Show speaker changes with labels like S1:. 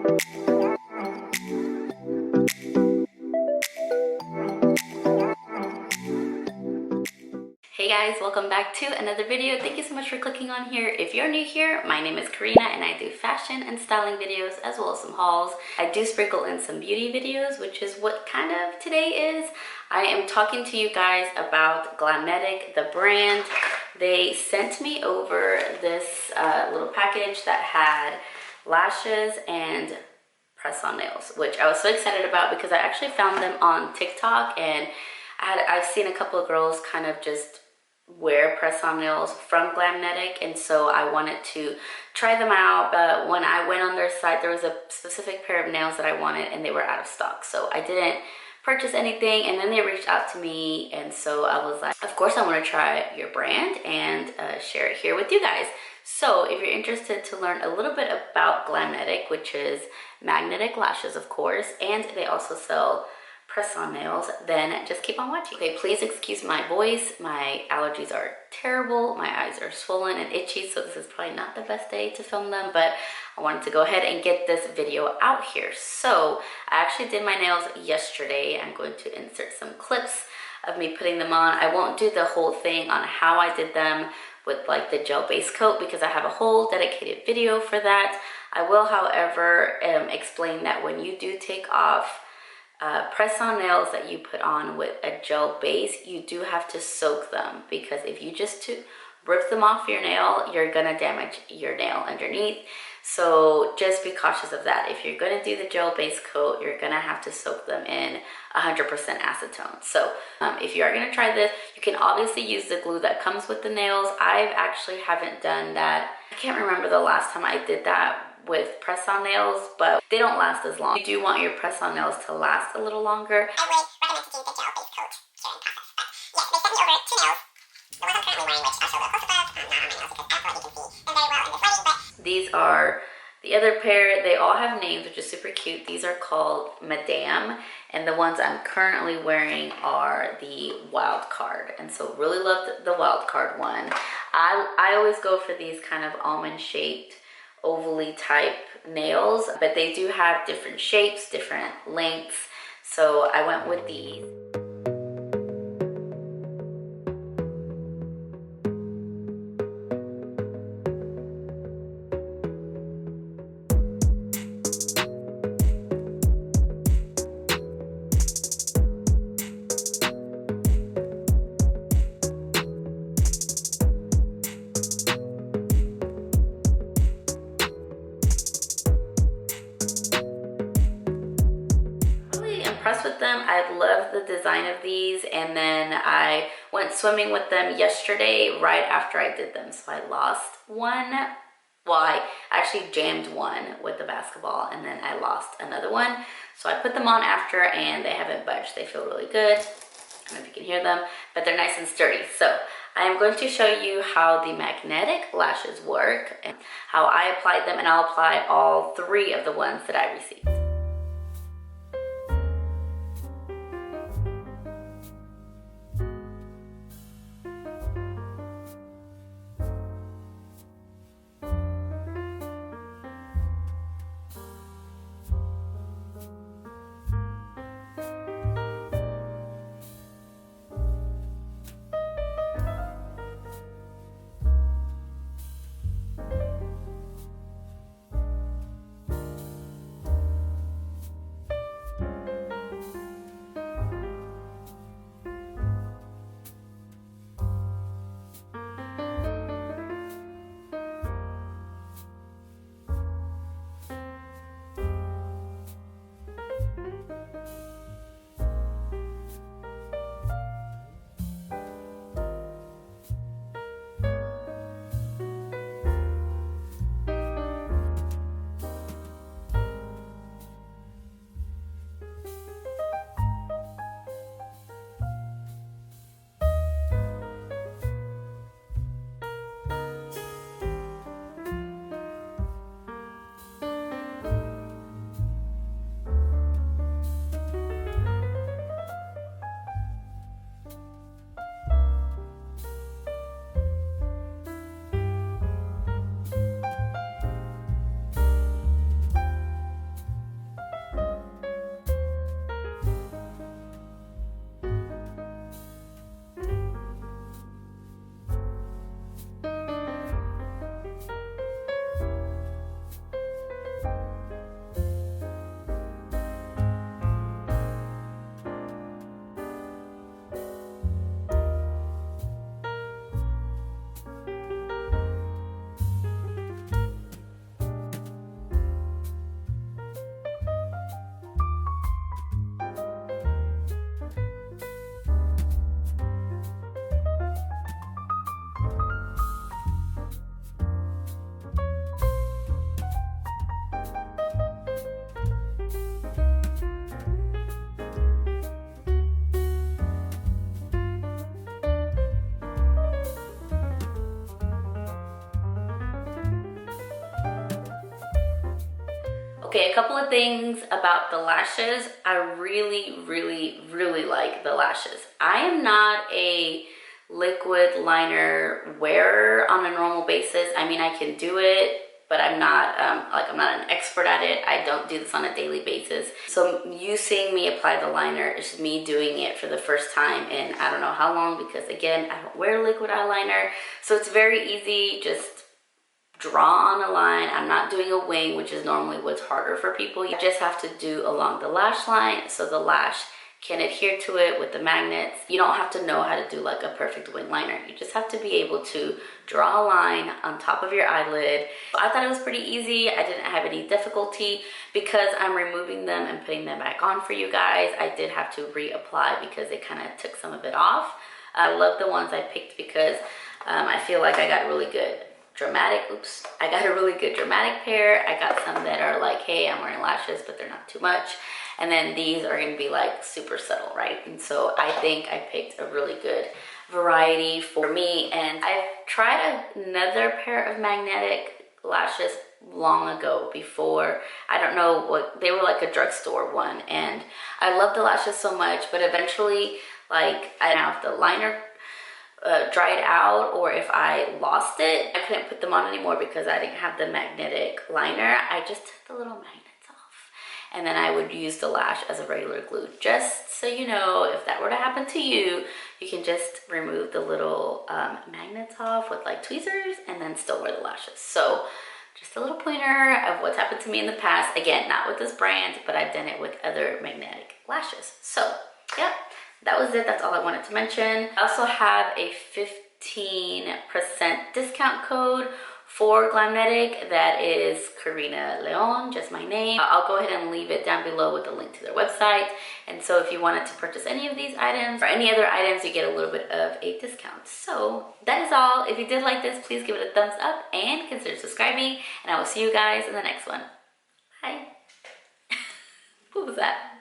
S1: Hey guys, welcome back to another video. Thank you so much for clicking on here. If you're new here, my name is Karina and I do fashion and styling videos as well as some hauls. I do sprinkle in some beauty videos, which is what kind of today is. I am talking to you guys about Glamnetic, the brand. They sent me over this little package that had lashes and press-on nails, which I was so excited about because I actually found them on TikTok, and I've seen a couple of girls kind of just wear press-on nails from Glamnetic, and so I wanted to try them out. But when I went on their site, there was a specific pair of nails that I wanted and they were out of stock, so I didn't purchase anything. And then they reached out to me, and so I was like, of course I want to try your brand and share it here with you guys. So if you're interested to learn a little bit about Glamnetic, which is magnetic lashes of course, and they also sell press-on nails, then just keep on watching. Okay, please excuse my voice. My allergies are terrible. My eyes are swollen and itchy, so this is probably not the best day to film them, but I wanted to go ahead and get this video out here. So I actually did my nails yesterday. I'm going to insert some clips of me putting them on. I won't do the whole thing on how I did them with like the gel base coat because I have a whole dedicated video for that. I will, however, explain that when you do take off press-on nails that you put on with a gel base, you do have to soak them, because if you just rip them off your nail, you're gonna damage your nail underneath. So just be cautious of that. If you're gonna do the gel base coat, you're gonna have to soak them in 100% acetone. So if you are gonna try this, you can obviously use the glue that comes with the nails. I actually haven't done that. I can't remember the last time I did that with press-on nails, but they don't last as long. You do want your press-on nails to last a little longer. I would recommend to do the gel base coat here in process. But yes, they sent me over 2 nails. The ones I'm currently wearing, which I'll show a little close up, not on my nails because that's what you can see them very well in this lighting, but these are the other pair. They all have names, which is super cute. These are called Madame, and the ones I'm currently wearing are the Wild Card, and so really love the Wild Card one. I always go for these kind of almond shaped, ovally type nails, but they do have different shapes, different lengths, so I went with these. With them. I love the design of these, and then I went swimming with them yesterday right after I did them, so I lost one. Well, I actually jammed one with the basketball and then I lost another one, so I put them on after and they haven't budged. They feel really good. I don't know if you can hear them, but they're nice and sturdy. So I am going to show you how the magnetic lashes work and how I applied them, and I'll apply all 3 of the ones that I received. Okay, a couple of things about the lashes. I really, really, really like the lashes. I am not a liquid liner wearer on a normal basis. I mean, I can do it, but I'm not I'm not an expert at it. I don't do this on a daily basis. So you seeing me apply the liner is me doing it for the first time in I don't know how long, because again, I don't wear liquid eyeliner. So it's very easy, just draw on a line. I'm not doing a wing, which is normally what's harder for people. You just have to do along the lash line so the lash can adhere to it with the magnets. You don't have to know how to do like a perfect wing liner. You just have to be able to draw a line on top of your eyelid. I thought it was pretty easy. I didn't have any difficulty because I'm removing them and putting them back on for you guys. I did have to reapply because it kind of took some of it off. I love the ones I picked because I feel like I got really good dramatic, I got a really good dramatic pair. I got some that are like, hey, I'm wearing lashes, but they're not too much. And then these are gonna be like super subtle, right? And so I think I picked a really good variety for me. And I've tried another pair of magnetic lashes long ago before. I don't know what, they were like a drugstore one. And I love the lashes so much, but eventually, like, I don't know if the liner dried out or if I lost it, I couldn't put them on anymore because I didn't have the magnetic liner. I just took the little magnets off and then I would use the lash as a regular glue. Just so you know, if that were to happen to you, you can just remove the little magnets off with like tweezers and then still wear the lashes. So just a little pointer of what's happened to me in the past. Again, not with this brand, but I've done it with other magnetic lashes. So yeah, that was it. That's all I wanted to mention. I also have a 15% discount code for Glamnetic. That is Karina Leon, just my name. I'll go ahead and leave it down below with a link to their website. And so if you wanted to purchase any of these items or any other items, you get a little bit of a discount. So that is all. If you did like this, please give it a thumbs up and consider subscribing. And I will see you guys in the next one. Bye. What was that?